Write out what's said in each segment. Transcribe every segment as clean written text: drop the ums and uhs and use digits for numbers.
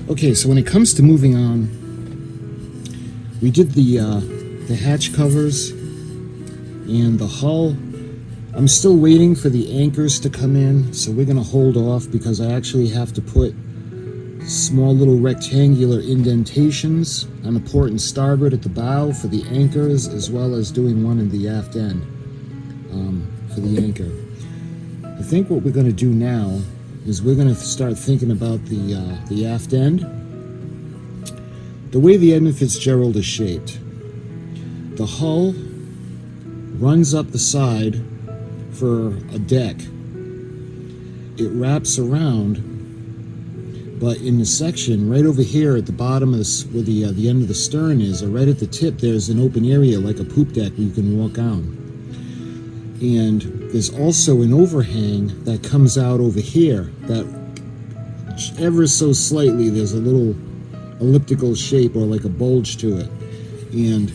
Okay, so when it comes to moving on, we did the hatch covers and the hull. I'm still waiting for the anchors to come in, so we're going to hold off because I actually have to put small little rectangular indentations on the port and starboard at the bow for the anchors, as well as doing one in the aft end for the anchor. I think what we're going to do now is we're going to start thinking about the aft end. The way the Edmund Fitzgerald is shaped, the hull runs up the side for a deck. It wraps around, but in the section right over here at the bottom of where the end of the stern is, or right at the tip, there's an open area like a poop deck where you can walk on. And there's also an overhang that comes out over here that ever so slightly there's a little elliptical shape or like a bulge to it. And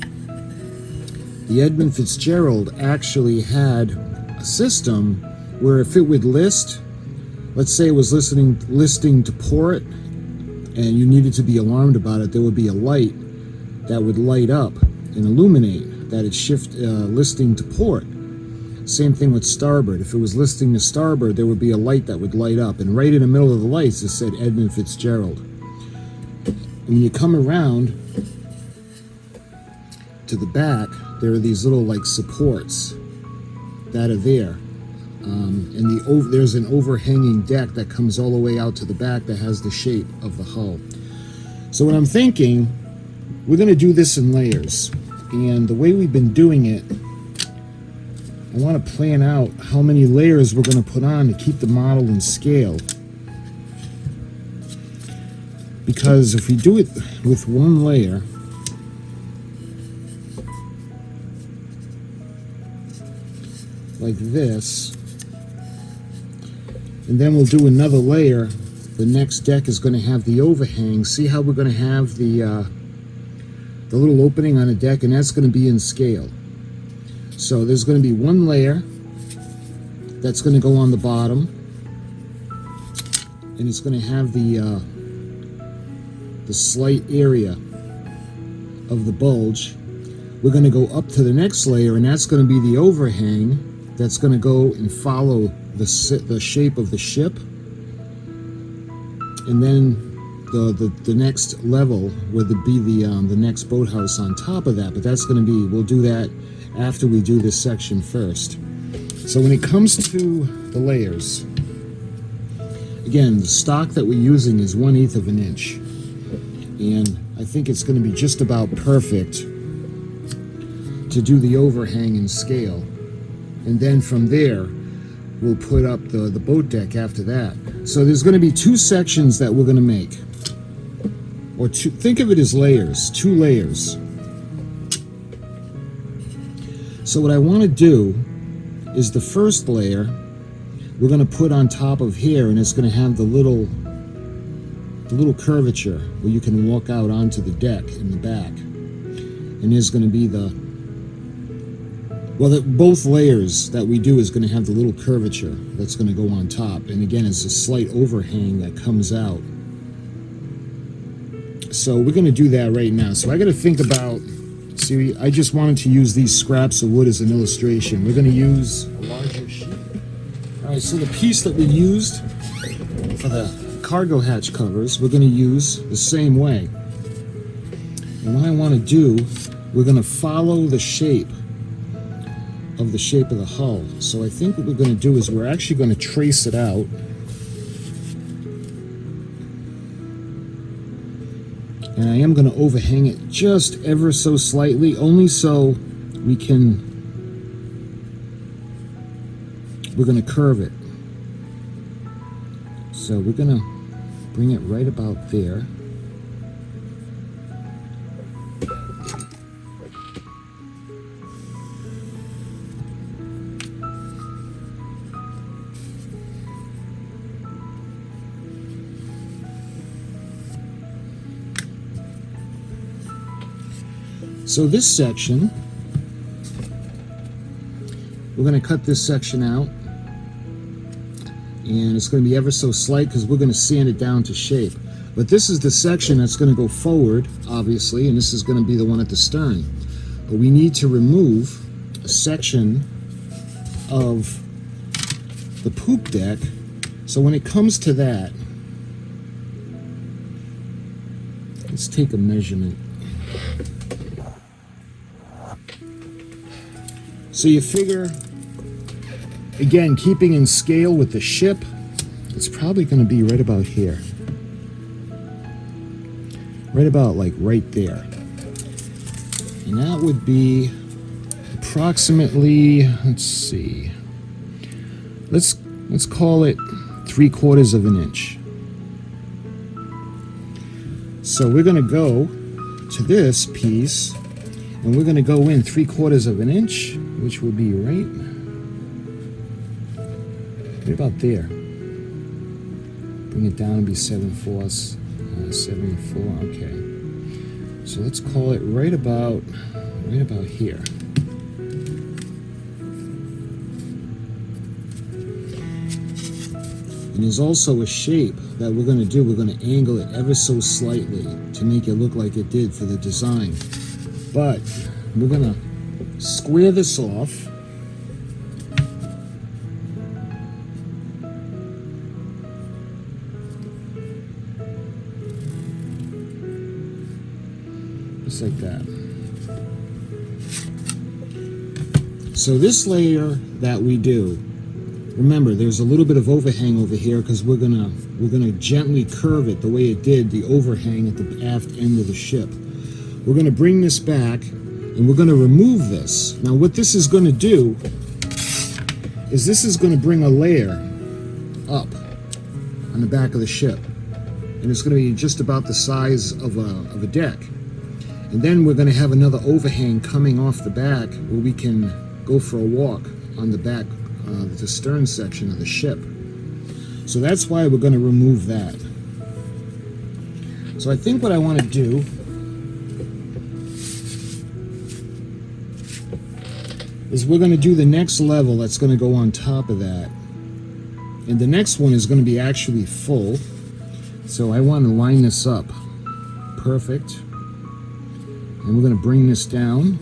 the Edmund Fitzgerald actually had a system where if it would list, let's say it was listing to port and you needed to be alarmed about it, there would be a light that would light up and illuminate that it's listing to port. Same thing with starboard. If it was listing to starboard, there would be a light that would light up, and right in the middle of the lights it said Edmund Fitzgerald. When you come around to the back, there are these little like supports that are there. And there's an overhanging deck that comes all the way out to the back that has the shape of the hull. So what I'm thinking, we're going to do this in layers. And the way we've been doing it, I want to plan out how many layers we're going to put on to keep the model in scale. Because if we do it with one layer, like this, and then we'll do another layer, the next deck is going to have the overhang. See how we're going to have the little opening on a deck, and that's going to be in scale. So there's going to be one layer that's going to go on the bottom, and it's going to have the slight area of the bulge. We're going to go up to the next layer, and that's going to be the overhang that's going to go and follow the shape of the ship. And then the next level would be the next boathouse on top of that, but that's going to be, we'll do that after we do this section first. So when it comes to the layers, again, the stock that we're using is 1/8 of an inch, and I think it's going to be just about perfect to do the overhang in scale. And then from there we'll put up the boat deck after that. So there's going to be two sections that we're going to make, or two, think of it as layers, 2 layers. So what I want to do is the first layer we're going to put on top of here, and it's going to have the little curvature where you can walk out onto the deck in the back. And there's going to be both layers that we do is going to have the little curvature that's going to go on top. And again, it's a slight overhang that comes out. So we're going to do that right now. So I got to think about, see, I just wanted to use these scraps of wood as an illustration. We're going to use a larger sheet. All right, so the piece that we used for the cargo hatch covers, we're going to use the same way. And what I want to do, we're going to follow the shape of the hull. So I think what we're going to do is we're actually going to trace it out. And I am going to overhang it just ever so slightly, only so we're going to curve it. So we're going to bring it right about there. So this section, we're going to cut this section out, and it's going to be ever so slight because we're going to sand it down to shape. But this is the section that's going to go forward, obviously, and this is going to be the one at the stern. But we need to remove a section of the poop deck. So when it comes to that, let's take a measurement. So you figure, again, keeping in scale with the ship, it's probably going to be right about here. Right about like right there. And that would be approximately, let's see, let's call it 3/4 of an inch. So we're going to go to this piece and we're going to go in 3/4 of an inch, which will be right about there. Bring it down and be 7/4. 7/4. Okay. So let's call it right about here. And there's also a shape that we're going to do. We're going to angle it ever so slightly to make it look like it did for the design. But we're going to square this off. Just like that. So this layer that we do, remember there's a little bit of overhang over here because we're gonna gently curve it the way it did the overhang at the aft end of the ship. We're gonna bring this back and we're gonna remove this. Now what this is gonna do is this is gonna bring a layer up on the back of the ship. And it's gonna be just about the size of a deck. And then we're going to have another overhang coming off the back where we can go for a walk on the back, the stern section of the ship. So that's why we're going to remove that. So I think what I want to do is we're going to do the next level that's going to go on top of that. And the next one is going to be actually full. So I want to line this up. Perfect. And we're going to bring this down,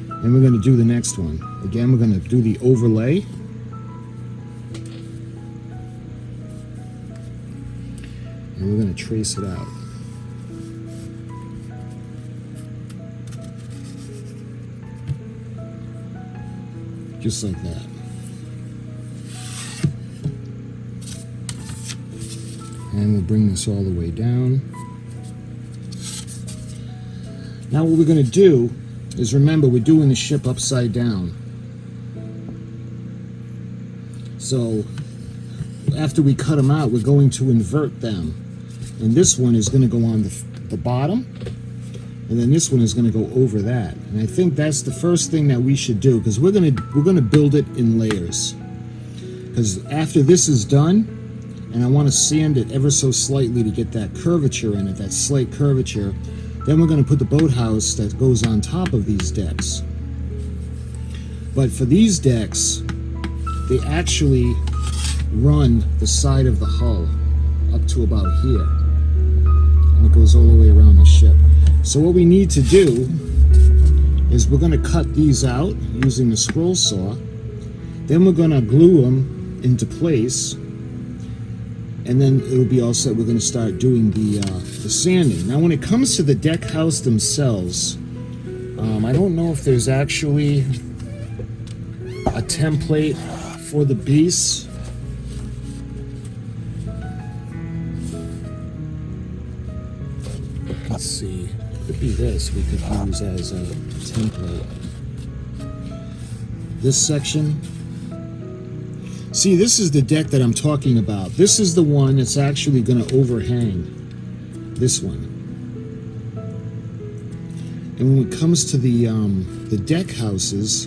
and we're going to do the next one. Again, we're going to do the overlay. And we're going to trace it out. Just like that. And we'll bring this all the way down. Now what we're going to do is, remember, we're doing the ship upside down. So after we cut them out, we're going to invert them. And this one is going to go on the bottom, and then this one is going to go over that. And I think that's the first thing that we should do, because we're going to build it in layers. Because after this is done, and I want to sand it ever so slightly to get that curvature in it, that slight curvature, then we're going to put the boathouse that goes on top of these decks. But for these decks, they actually run the side of the hull up to about here. And it goes all the way around the ship. So what we need to do is we're going to cut these out using the scroll saw. Then we're going to glue them into place. And then it'll be all set. We're going to start doing the sanding. Now when it comes to the deck house themselves, I don't know if there's actually a template for the beasts. Let's see. It could be this we could use as a template. This section. See, this is the deck that I'm talking about. This is the one that's actually going to overhang this one. And when it comes to the deck houses,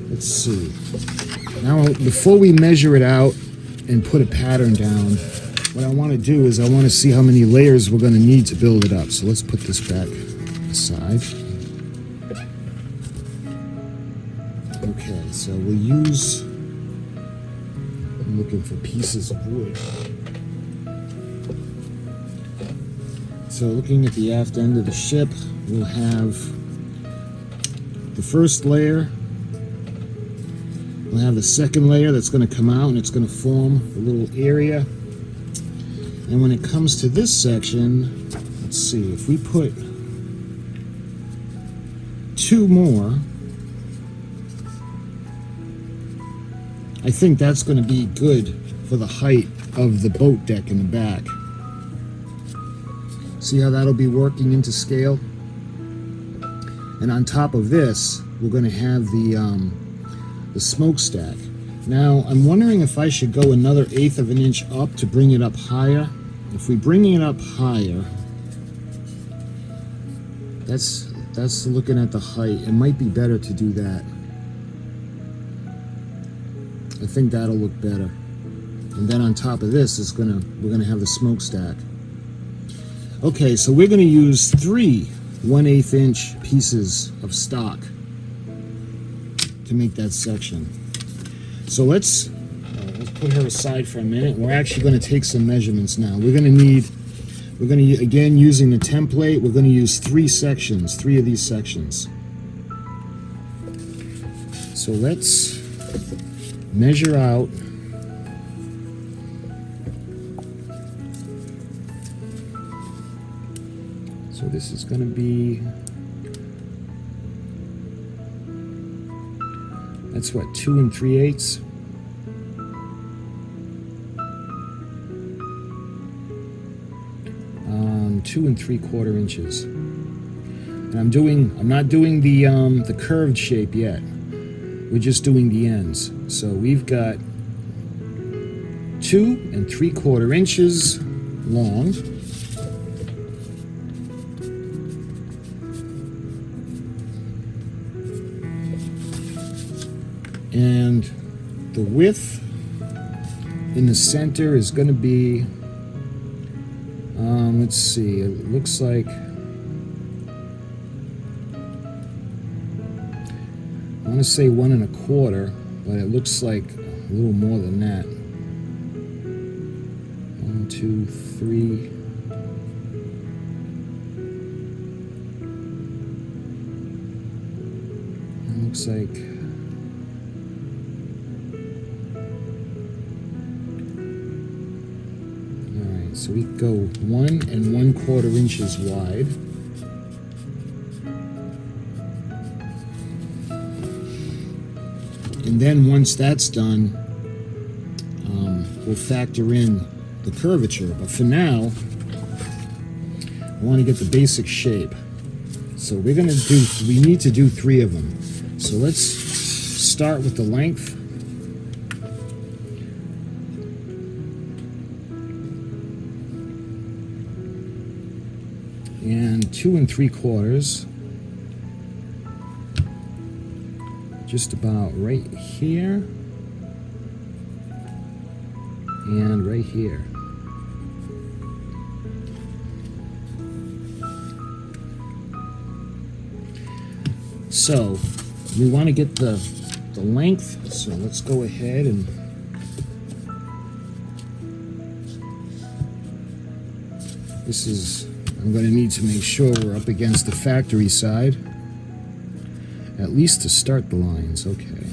let's see. Now, before we measure it out and put a pattern down, what I want to do is I want to see how many layers we're going to need to build it up. So let's put this back aside. Okay, so we'll use... I'm looking for pieces of wood. So looking at the aft end of the ship, we'll have the first layer. We'll have the second layer that's going to come out, and it's going to form a little area. And when it comes to this section, let's see, if we put 2 more, I think that's going to be good for the height of the boat deck in the back. See how that'll be working into scale? And on top of this, we're going to have the smokestack. Now, I'm wondering if I should go another 1/8 of an inch up to bring it up higher. If we bring it up higher, that's looking at the height. It might be better to do that. I think that'll look better. And then on top of this we're gonna have the smokestack. Okay, so we're gonna use 3 1/8 inch pieces of stock to make that section. So let's put her aside for a minute. We're actually going to take some measurements now. We're going to again, using the template, we're going to use 3 sections, 3 of these sections. So let's measure out so this is going to be, that's what, 2 3/8. 2 3/4 inches. And I'm not doing the curved shape yet. We're just doing the ends. So we've got 2 3/4 inches long. And the width in the center is going to be, let's see, it looks like, I want to say 1 1/4, but it looks like a little more than that. 1 2 3. It looks like, so we go 1 1/4 inches wide. And then once that's done, we'll factor in the curvature. But for now, I want to get the basic shape. So we need to do 3 of them. So let's start with the length. And 2 3/4, just about right here and right here. So we want to get the length, so let's go ahead and I'm going to need to make sure we're up against the factory side, at least to start the lines. Okay.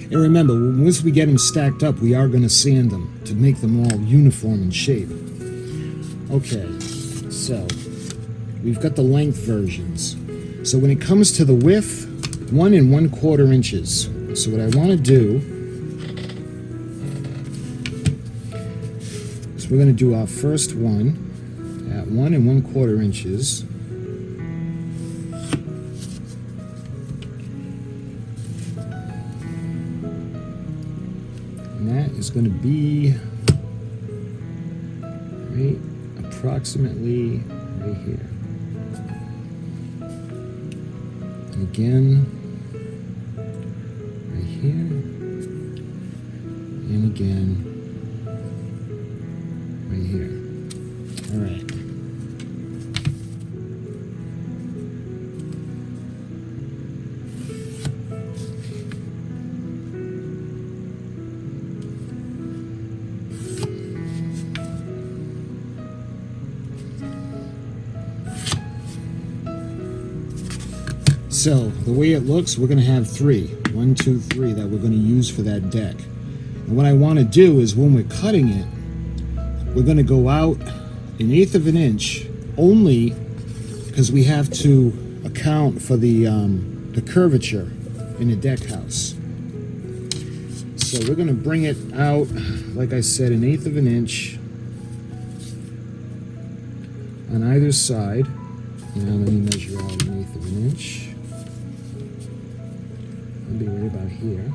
And remember, once we get them stacked up, we are going to sand them to make them all uniform in shape. Okay, so we've got the length versions. So when it comes to the width, 1 1/4 inches. So what I want to do is we're going to do our first one. at 1 1/4 inches. And that is going to be right approximately right here. And again, right here, and again, right here. All right. So the way it looks, we're going to have 3, 1, 2, 3 that we're going to use for that deck. And what I want to do is when we're cutting it, we're going to go out 1/8 of an inch only because we have to account for the curvature in the deck house. So we're going to bring it out, like I said, 1/8 of an inch on either side. Now let me measure out 1/8 of an inch. I'll be right about here.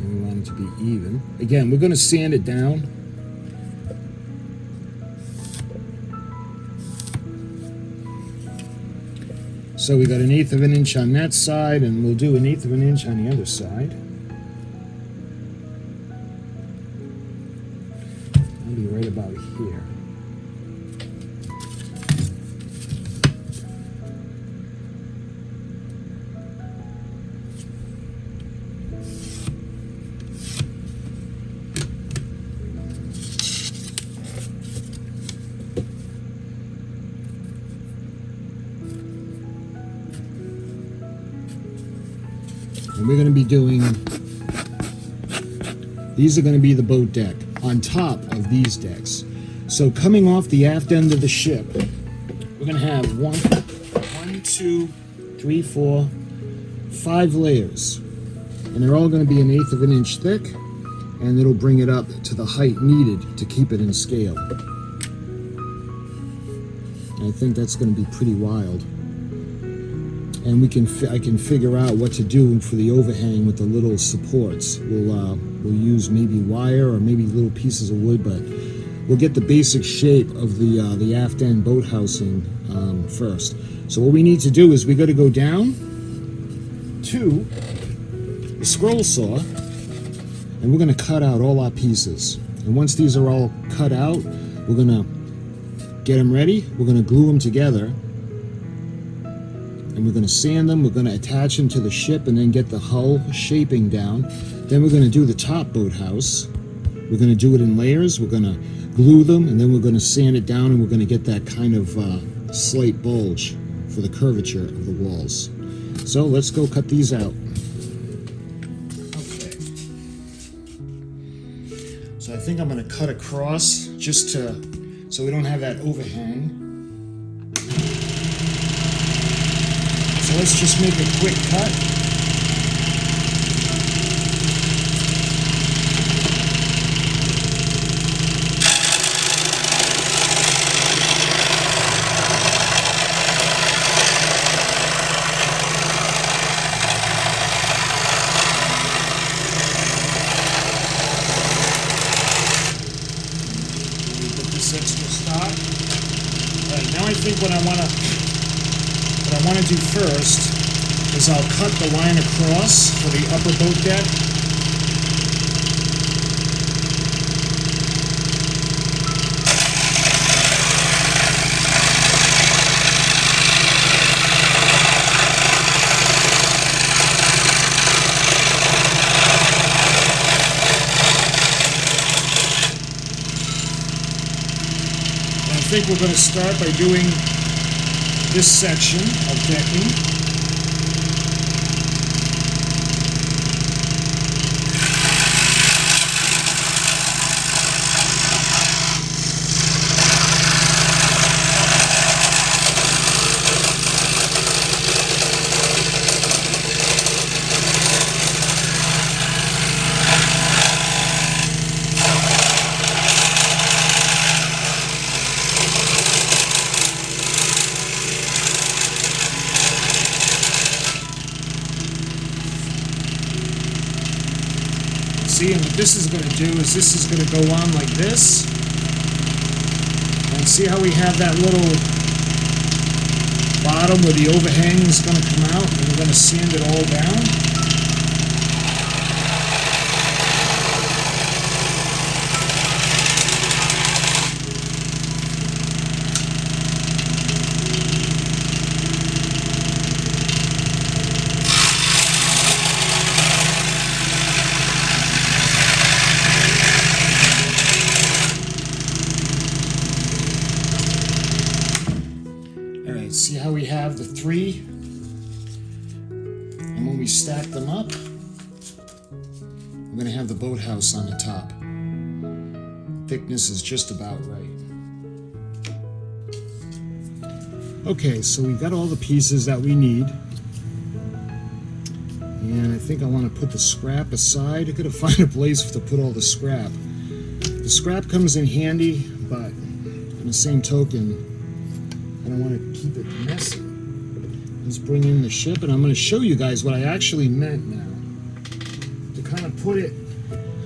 And we want it to be even. Again, we're going to sand it down. So we got 1/8 of an inch on that side, and we'll do 1/8 of an inch on the other side. I'll be right about here. And we're going to be doing, these are going to be the boat deck on top of these decks. So coming off the aft end of the ship, we're going to have 1, 2, 3, 4, 5 layers. And they're all going to be 1/8 of an inch thick, and it'll bring it up to the height needed to keep it in scale. And I think that's going to be pretty wild. And I can figure out what to do for the overhang with the little supports. We'll use maybe wire or maybe little pieces of wood, but we'll get the basic shape of the aft end boat housing first. So what we need to do is we got to go down to the scroll saw, and we're going to cut out all our pieces. And once these are all cut out, we're going to get them ready. We're going to glue them together. And we're going to sand them, we're going to attach them to the ship and then get the hull shaping down. Then we're going to do the top boathouse. We're going to do it in layers, we're going to glue them, and then we're going to sand it down, and we're going to get that kind of slate bulge for the curvature of the walls. So let's go cut these out. Okay. So I think I'm going to cut across just so we don't have that overhang. So let's just make a quick cut. Put this extra stock. All right, now I think what I want to do first is I'll cut the line across for the upper boat deck. And I think we're going to start by doing this section of decking. See, and what this is going to do is this is going to go on like this. And see how we have that little bottom where the overhang is going to come out, and we're going to sand it all down. See how we have the three, and when we stack them up, we're going to have the boathouse on the top. Thickness is just about right. Okay, so we've got all the pieces that we need, and I think I want to put the scrap aside. I gotta find a place to put all the scrap. The scrap comes in handy, but on the same token, I don't want to keep it messy. Let's bring in the ship, and I'm going to show you guys what I actually meant now. To kind of put it,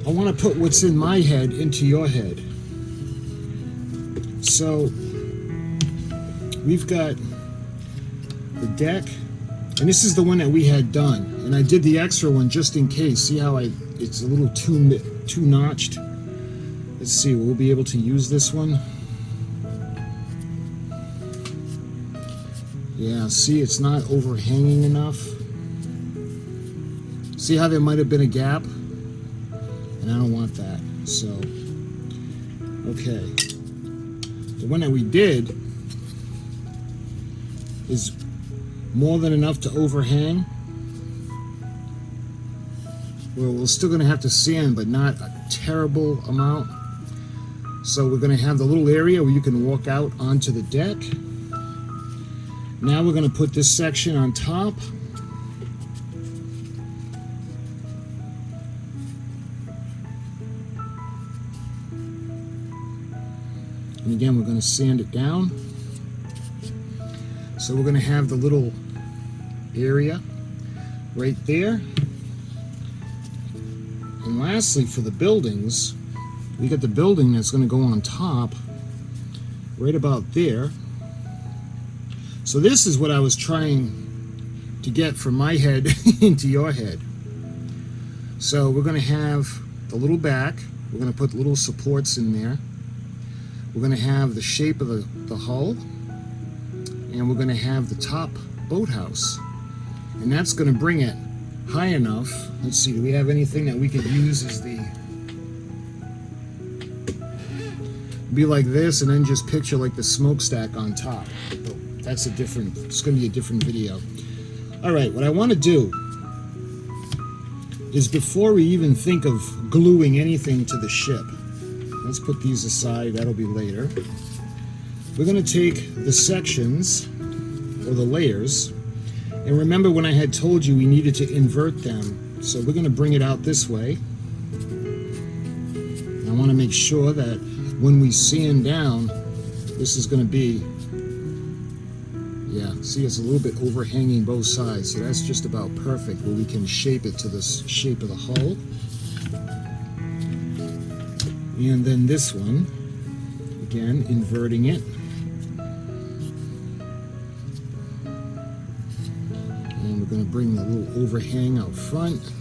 I want to put what's in my head into your head. So, we've got the deck, and this is the one that we had done. And I did the extra one just in case. See how it's a little too notched? Let's see, we'll be able to use this one. Yeah, see, it's not overhanging enough. See how there might have been a gap? And I don't want that, so. Okay. The one that we did is more than enough to overhang. Well, we're still gonna have to sand, but not a terrible amount. So we're gonna have the little area where you can walk out onto the deck. Now we're going to put this section on top. And again, we're going to sand it down. So we're going to have the little area right there. And lastly, for the buildings, we got the building that's going to go on top right about there. So this is what I was trying to get from my head into your head. So we're going to have the little back. We're going to put little supports in there. We're going to have the shape of the hull. And we're going to have the top boathouse. And that's going to bring it high enough. Let's see, do we have anything that we could use as the... Be like this, and then just picture like the smokestack on top. That's a different, it's going to be a different video. All right, what I want to do is before we even think of gluing anything to the ship, let's put these aside, that'll be later. We're going to take the sections, or the layers, and remember when I had told you we needed to invert them. So we're going to bring it out this way. I want to make sure that when we sand down, this is going to be, yeah, see, it's a little bit overhanging both sides, so that's just about perfect where we can shape it to the shape of the hull. And then this one, again, inverting it. And we're going to bring the little overhang out front.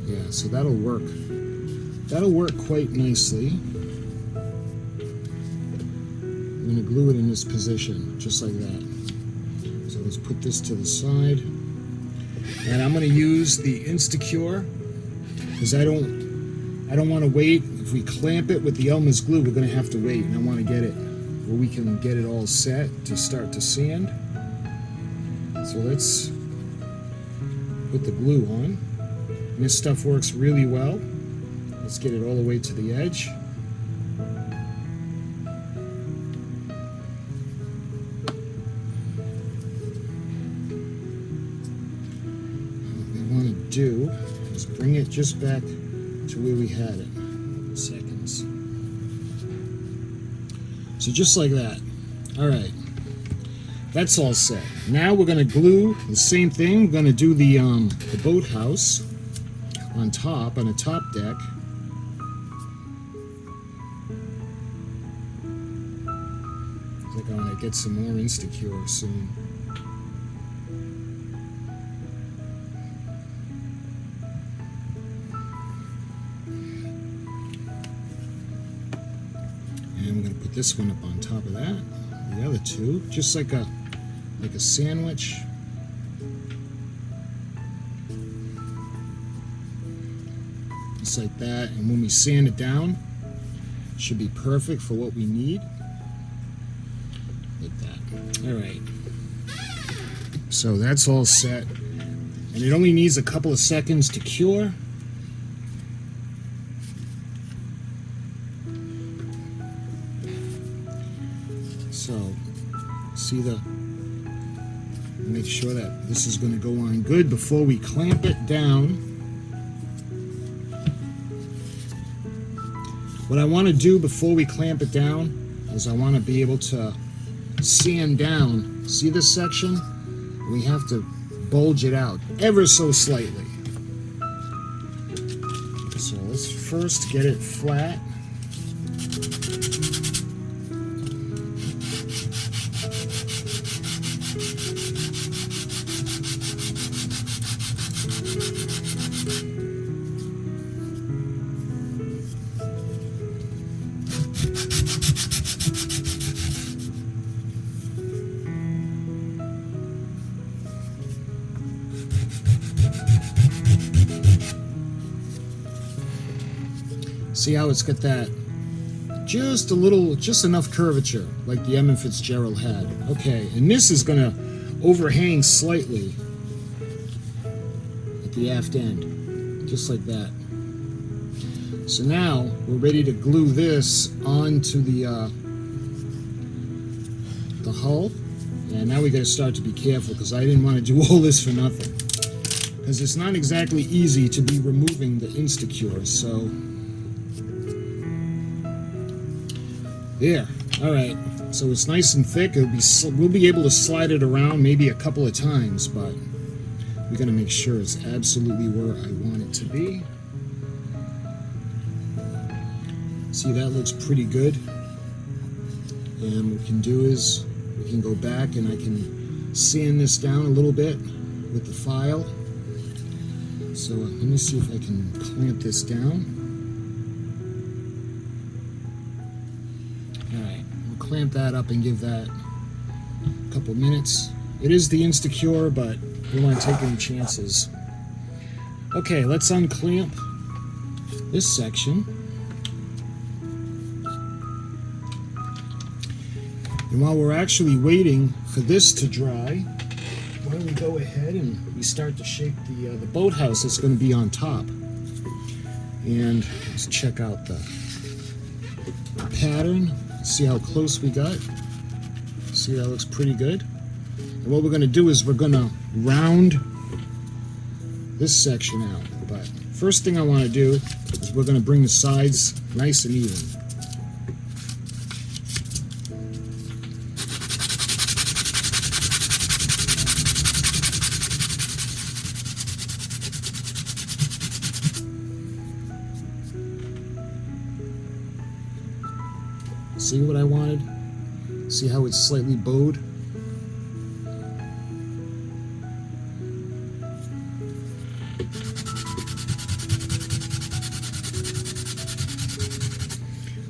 Yeah, so that'll work. That'll work quite nicely. I'm going to glue it in this position, just like that. So let's put this to the side. And I'm going to use the Instacure, because I don't want to wait. If we clamp it with the Elmer's glue, we're going to have to wait. And I want to get it where we can get it all set to start to sand. So let's put the glue on. And this stuff works really well. Let's get it all the way to the edge. Do is bring it just back to where we had it. Seconds. So just like that. All right, that's all set. Now we're going to glue the same thing. We're going to do the boathouse on top, on a top deck. I think I want to get some more Instacure soon. And we're going to put this one up on top of that. The other two, just like a sandwich. Just like that. And when we sand it down, it should be perfect for what we need. Like that. All right. So that's all set. And it only needs a couple of seconds to cure. So, make sure that this is going to go on good before we clamp it down. What I want to do before we clamp it down is I want to be able to sand down. See this section? We have to bulge it out ever so slightly. So let's first get it flat. See how it's got that just enough curvature like the Edmund Fitzgerald had. Okay, and this is gonna overhang slightly at the aft end, just like that. So now we're ready to glue this onto the hull. And now we gotta start to be careful because I didn't want to do all this for nothing. Because it's not exactly easy to be removing the Instacure, so there. All right. So it's nice and thick. We'll be able to slide it around maybe a couple of times, but we're going to make sure it's absolutely where I want it to be. See, that looks pretty good. And what we can do is we can go back and I can sand this down a little bit with the file. So let me see if I can clamp this down. Clamp that up and give that a couple minutes. It is the Instacure, but we don't want to take any chances. Okay, let's unclamp this section. And while we're actually waiting for this to dry, why don't we go ahead and we start to shape the boathouse that's going to be on top. And let's check out the pattern. See how close we got? See, that looks pretty good. And what we're going to do is we're going to round this section out. But first thing I want to do is we're going to bring the sides nice and even. See what I wanted? See how it's slightly bowed?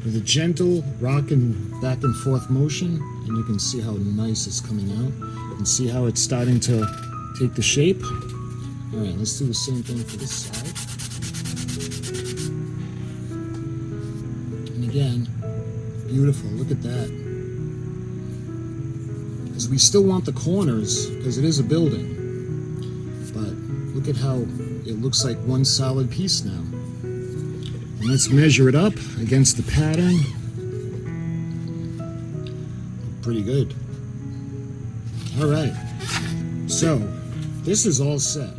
With a gentle rocking back and forth motion, and you can see how nice it's coming out. And see how it's starting to take the shape? Alright, let's do the same thing for this side. And again, beautiful, look at that. Because we still want the corners, because it is a building. But look at how it looks like one solid piece now. And let's measure it up against the pattern. Pretty good. Alright, so this is all set.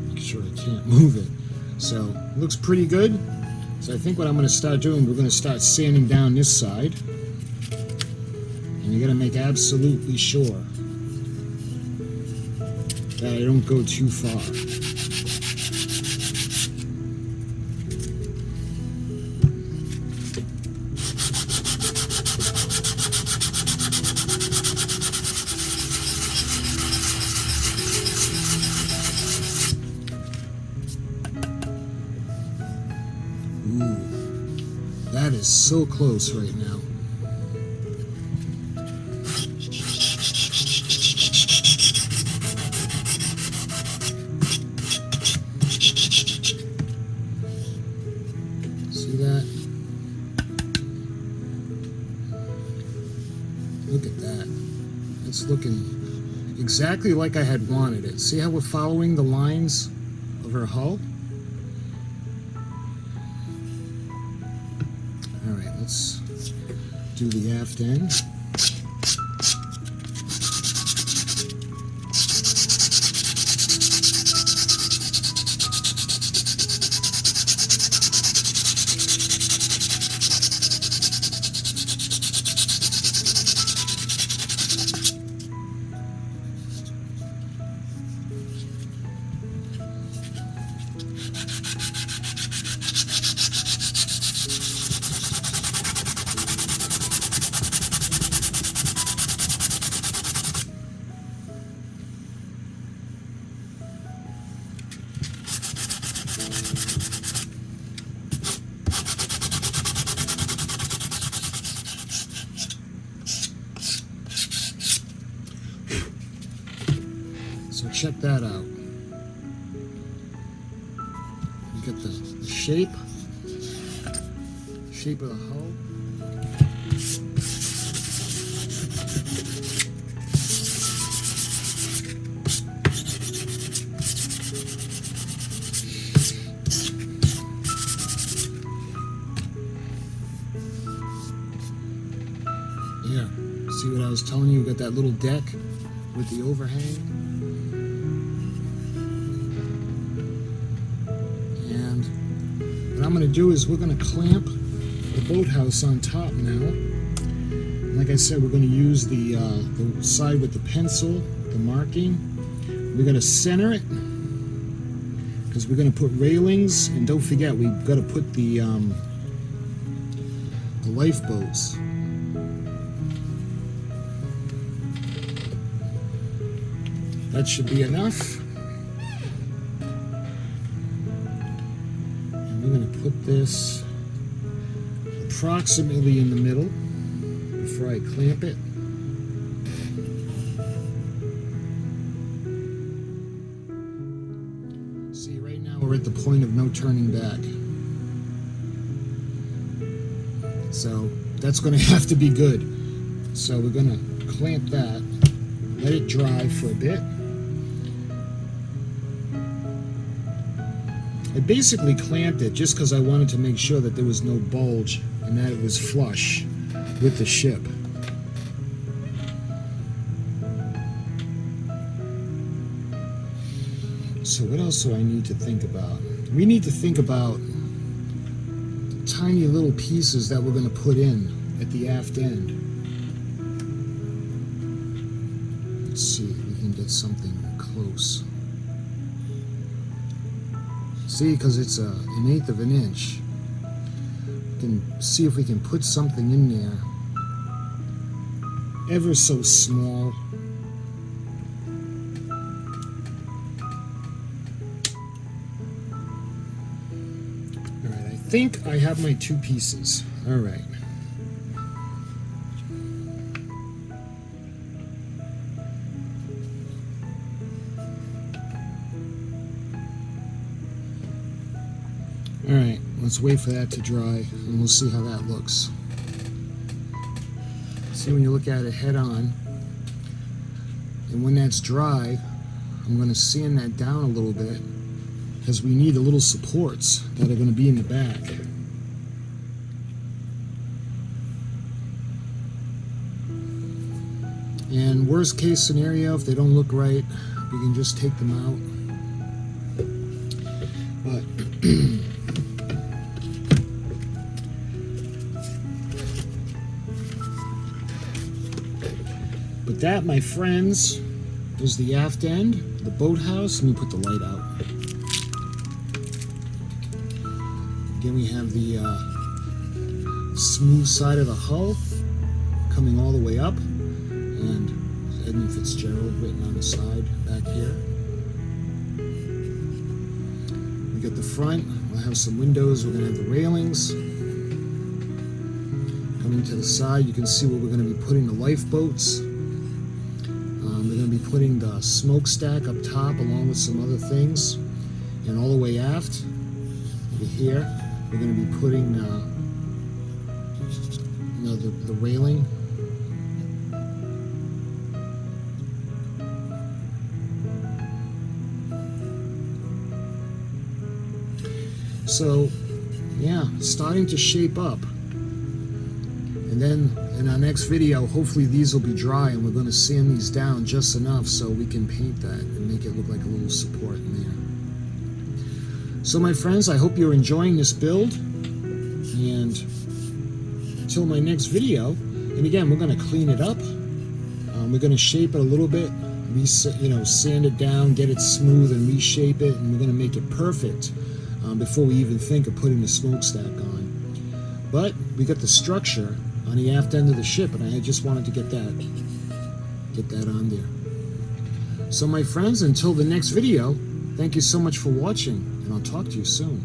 Make sure I can't move it. So, it looks pretty good. So I think what I'm going to start doing, we're going to start sanding down this side. And you're going to make absolutely sure that I don't go too far. Ooh, that is so close right now. See that? Look at that. It's looking exactly like I had wanted it. See how we're following the lines of her hull? Alright, let's do the aft end. So check that out. You get the shape of the hull. Yeah, see what I was telling you? You got that little deck with the overhang. What I'm going to do is we're going to clamp the boathouse on top now. And like I said, we're going to use the side with the pencil, the marking. We're going to center it because we're going to put railings, and don't forget we've got to put the lifeboats. That should be enough. I'm going to put this approximately in the middle before I clamp it. See, right now we're at the point of no turning back. So that's going to have to be good. So we're going to clamp that, let it dry for a bit. I basically clamped it just because I wanted to make sure that there was no bulge and that it was flush with the ship. So what else do I need to think about? We need to think about the tiny little pieces that we're going to put in at the aft end. Let's see if we can get something close. See, because it's an 1/8 of an inch. We can see if we can put something in there ever so small. Alright, I think I have my two pieces. Alright. Alright, let's wait for that to dry and we'll see how that looks. See, when you look at it head on, and when that's dry, I'm going to sand that down a little bit because we need the little supports that are going to be in the back. And worst case scenario, if they don't look right, we can just take them out. But that, my friends, There's the aft end, the boathouse. Let me put the light out. Again, we have the smooth side of the hull coming all the way up, and Edmund Fitzgerald written on the side back here. We got the front. We'll have some windows. We're going to have the railings. Coming to the side, you can see where we're going to be putting the lifeboats. We're going to be putting the smokestack up top along with some other things. And all the way aft, over here, we're going to be putting the railing. So, yeah, starting to shape up. And then in our next video, hopefully these will be dry, and we're going to sand these down just enough so we can paint that and make it look like a little support in there. So my friends, I hope you're enjoying this build, and until my next video, and again, we're going to clean it up. We're going to shape it a little bit, sand it down, get it smooth, and reshape it, and we're going to make it perfect before we even think of putting the smokestack on. But we got the structure on the aft end of the ship, and I just wanted to get that on there. So my friends, until the next video, thank you so much for watching, and I'll talk to you soon.